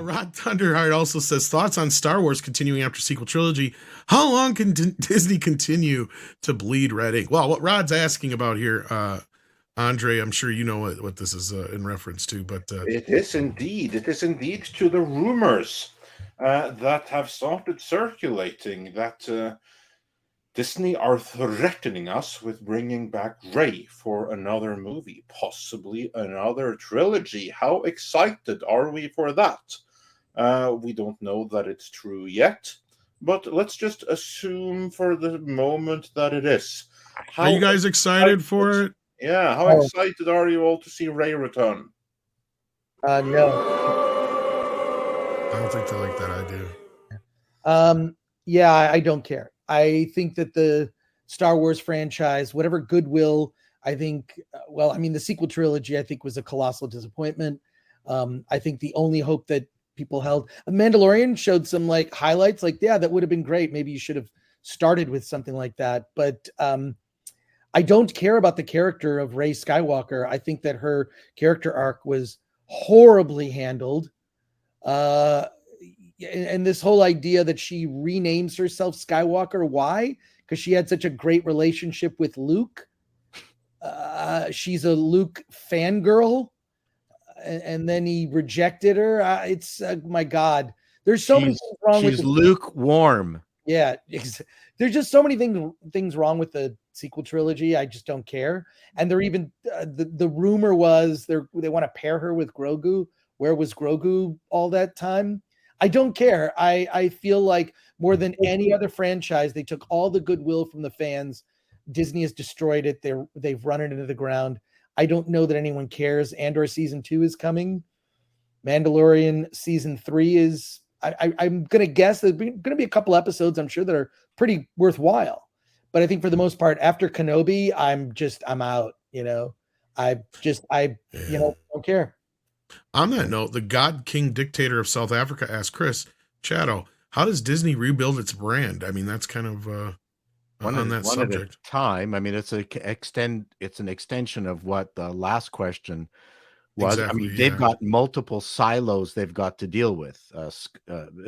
Rod Thunderheart also says thoughts on Star Wars continuing after sequel trilogy. How long can Disney continue to bleed red ink? Well, what Rod's asking about here, Andre, I'm sure you know what this is in reference to, but It is indeed. It is indeed to the rumors that have started circulating that Disney are threatening us with bringing back Rey for another movie, possibly another trilogy. How excited are we for that? We don't know that it's true yet, but let's just assume for the moment that it is. Are you guys excited for it? Yeah, how excited are you all to see Rey return? No. I don't think they like that idea. Yeah, I don't care. I think that the Star Wars franchise, whatever goodwill, I think, the sequel trilogy, I think, was a colossal disappointment. I think the only hope that people held, Mandalorian showed some like highlights, like, yeah, that would have been great. Maybe you should have started with something like that. But I don't care about the character of Rey Skywalker. I think that her character arc was horribly handled. And this whole idea that she renames herself Skywalker, why? Because she had such a great relationship with Luke. She's a Luke fangirl, and then he rejected her. It's my God. There's so many things wrong with. She's lukewarm. Yeah, there's just so many things wrong with the sequel trilogy. I just don't care. And they're even the rumor was they want to pair her with Grogu. Where was Grogu all that time? I don't care. I feel like more than any other franchise, they took all the goodwill from the fans. Disney has destroyed it. They've run it into the ground. I don't know that anyone cares. Andor season 2 is coming. Mandalorian season 3 is. I'm gonna guess there's going to be a couple episodes, I'm sure, that are pretty worthwhile. But I think for the most part, after Kenobi, I'm out. I don't care. On that note, the God King dictator of South Africa asked Chris Chato, how does Disney rebuild its brand? I mean, that's kind of on that subject. At a time. I mean, it's an extension of what the last question was. Exactly, I mean, they've got multiple silos they've got to deal with.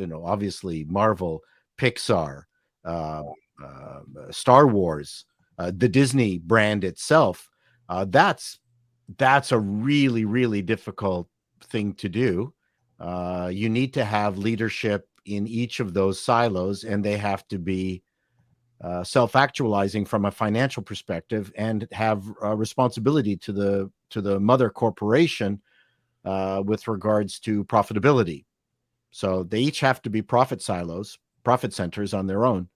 Obviously Marvel, Pixar, Star Wars, the Disney brand itself. That's a really, really difficult thing to do. You need to have leadership in each of those silos, and they have to be self-actualizing from a financial perspective and have responsibility to the mother corporation with regards to profitability. So they each have to be profit silos, profit centers on their own,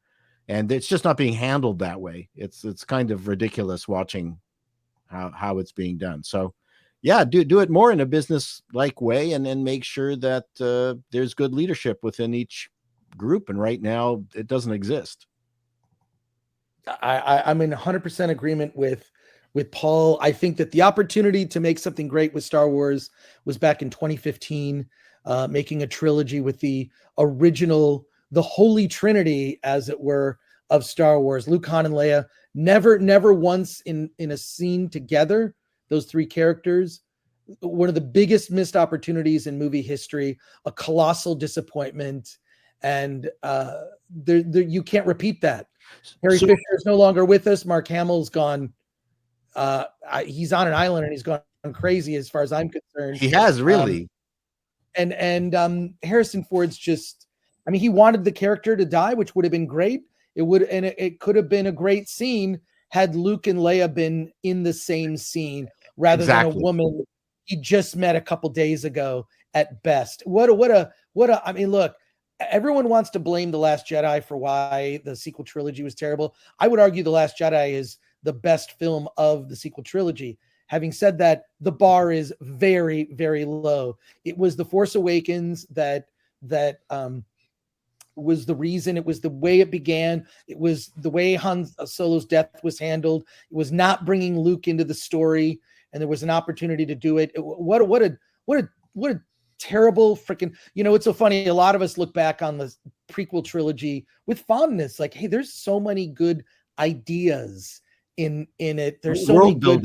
and it's just not being handled that way. It's kind of ridiculous watching how it's being done. So yeah, do it more in a business-like way, and then make sure that there's good leadership within each group. And right now, it doesn't exist. I'm in 100% agreement with Paul. I think that the opportunity to make something great with Star Wars was back in 2015, making a trilogy with the original, the Holy Trinity, as it were, of Star Wars. Luke, Han, and Leia, never once in a scene together, those three characters. One of the biggest missed opportunities in movie history, a colossal disappointment, and you can't repeat that. Harry Fisher is no longer with us. Mark Hamill's gone. He's on an island and he's gone crazy as far as I'm concerned. He has really. And Harrison Ford's just, I mean, he wanted the character to die, which would have been great. It could have been a great scene had Luke and Leia been in the same scene rather than a woman he just met a couple days ago at best. I mean, look, everyone wants to blame The Last Jedi for why the sequel trilogy was terrible. I would argue The Last Jedi is the best film of the sequel trilogy. Having said that, the bar is very, very low. It was The Force Awakens that was the reason. It was the way it began. It was the way Han Solo's death was handled. It was not bringing Luke into the story, and there was an opportunity to do it. What a terrible freaking, it's so funny. A lot of us look back on the prequel trilogy with fondness, like, hey, there's so many good ideas in it. There's so many good,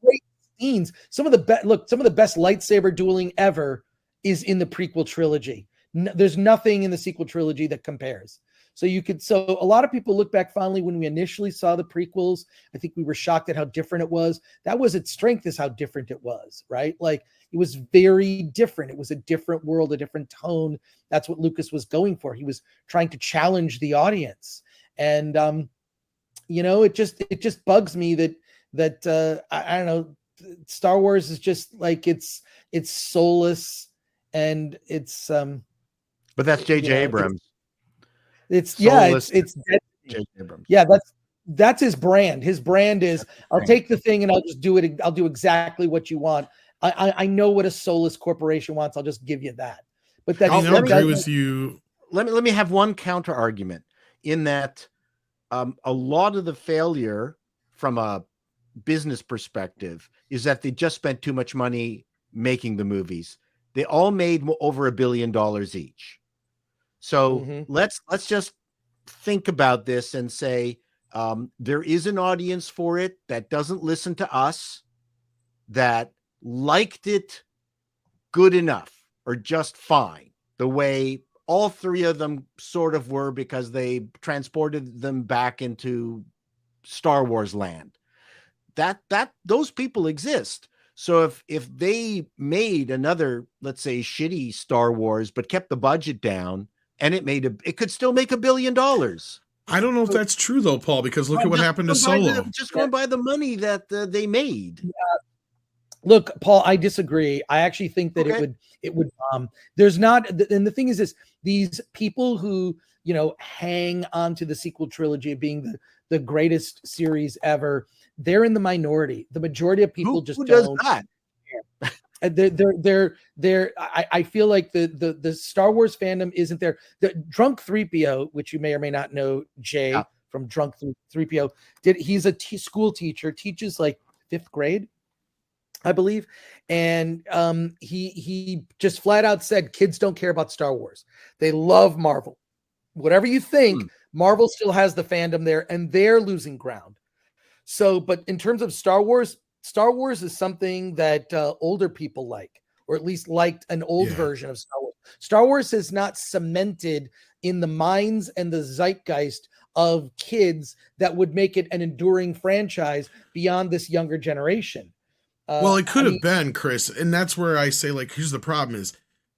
great scenes. Some of the best lightsaber dueling ever is in the prequel trilogy. There's nothing in the sequel trilogy that compares. So a lot of people look back fondly when we initially saw the prequels. I think we were shocked at how different it was. That was its strength, is how different it was, right? Like, it was very different. It was a different world, a different tone. That's what Lucas was going for. He was trying to challenge the audience. And, it just bugs me that I don't know, Star Wars is just like, it's soulless, and it's, but that's J.J. Abrams. It's Soulless J.J. Abrams. Yeah, that's his brand. His brand is, I'll take the thing and I'll just do it. I'll do exactly what you want. I know what a soulless corporation wants. I'll just give you that. But that I'll agree with you. Let me have one counter argument in that a lot of the failure from a business perspective is that they just spent too much money making the movies. They all made over $1 billion each. So let's just think about this and say there is an audience for it that doesn't listen to us, that liked it good enough or just fine, the way all three of them sort of were, because they transported them back into Star Wars land. That those people exist. So if they made another, let's say, shitty Star Wars, but kept the budget down, and it could still make $1 billion. I don't know if that's true though, Paul, because look at what happened to Solo. Just going by the money that they made. Look, Paul, I disagree. I actually think that it would there's not, and the thing is this, these people who, hang on to the sequel trilogy being the greatest series ever, they're in the minority. The majority of people who does that? I feel like the Star Wars fandom isn't there. The Drunk 3PO, which you may or may not know, Jay from Drunk 3PO, he's a school teacher, teaches like 5th grade, I believe. And he just flat out said, kids don't care about Star Wars. They love Marvel. Whatever you think, Marvel still has the fandom there, and they're losing ground. So, but in terms of Star Wars is something that older people like, or at least liked an old version of Star Wars. Star Wars is not cemented in the minds and the zeitgeist of kids that would make it an enduring franchise beyond this younger generation. Well, it could have been, Chris, and that's where I say, like, here's the problem is,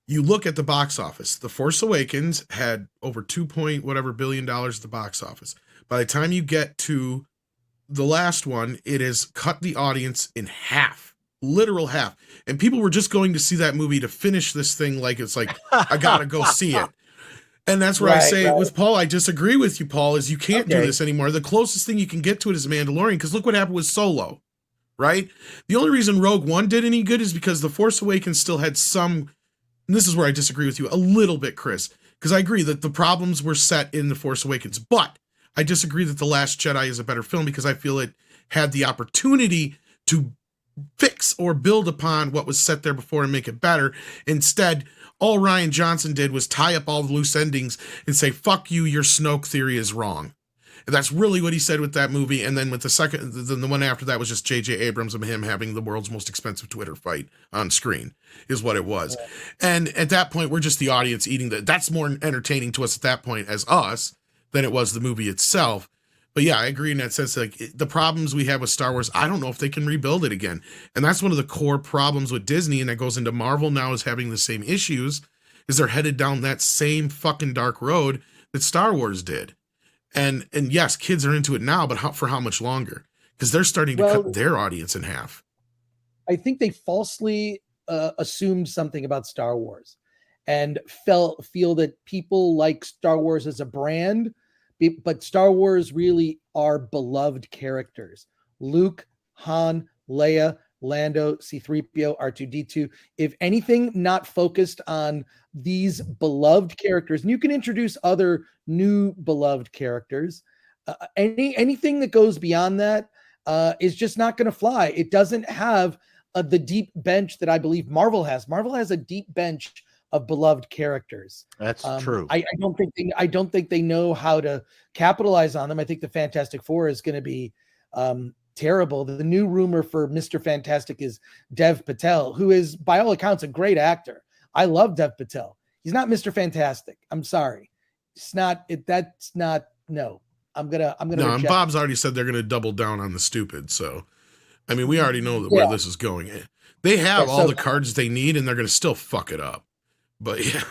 you look at the box office. The Force Awakens had over $2 billion at the box office. By the time you get to the last one, it has cut the audience in half, literal half. And people were just going to see that movie to finish this thing. Like, it's like, I got to go see it. And that's where I say with Paul, I disagree with you, Paul, is you can't do this anymore. The closest thing you can get to it is Mandalorian, because look what happened with Solo, right? The only reason Rogue One did any good is because The Force Awakens still had some, and this is where I disagree with you a little bit, Chris, because I agree that the problems were set in The Force Awakens, but I disagree that The Last Jedi is a better film because I feel it had the opportunity to fix or build upon what was set there before and make it better. Instead, all Rian Johnson did was tie up all the loose endings and say, fuck you, your Snoke theory is wrong. And that's really what he said with that movie. And then with the one after that was just J.J. Abrams and him having the world's most expensive Twitter fight on screen is what it was. Yeah. And at that point, we're just the audience eating that's more entertaining to us at that point as us than it was the movie itself. But yeah, I agree in that sense. Like the problems we have with Star Wars, I don't know if they can rebuild it again. And that's one of the core problems with Disney, and that goes into Marvel now is having the same issues, is they're headed down that same fucking dark road that Star Wars did. And yes, kids are into it now, but for how much longer? Because they're starting to cut their audience in half. I think they falsely assumed something about Star Wars and feel that people like Star Wars as a brand, but Star Wars really are beloved characters. Luke, Han, Leia, Lando, C-3PO, R2-D2. If anything, not focused on these beloved characters, and you can introduce other new beloved characters. Anything that goes beyond that is just not going to fly. It doesn't have the deep bench that I believe Marvel has. Marvel has a deep bench of beloved characters. That's true. I don't think they know how to capitalize on them. I think the Fantastic Four is going to be terrible. The new rumor for Mr. Fantastic is Dev Patel, who is by all accounts a great actor. I love Dev Patel. He's not Mr. Fantastic. I'm sorry. It's not it. That's not no. I'm gonna No, and reject Bob's already said they're going to double down on the stupid. So, I mean, we already know where this is going. They have Yeah, all so- the cards they need, and they're going to still fuck it up. But yeah,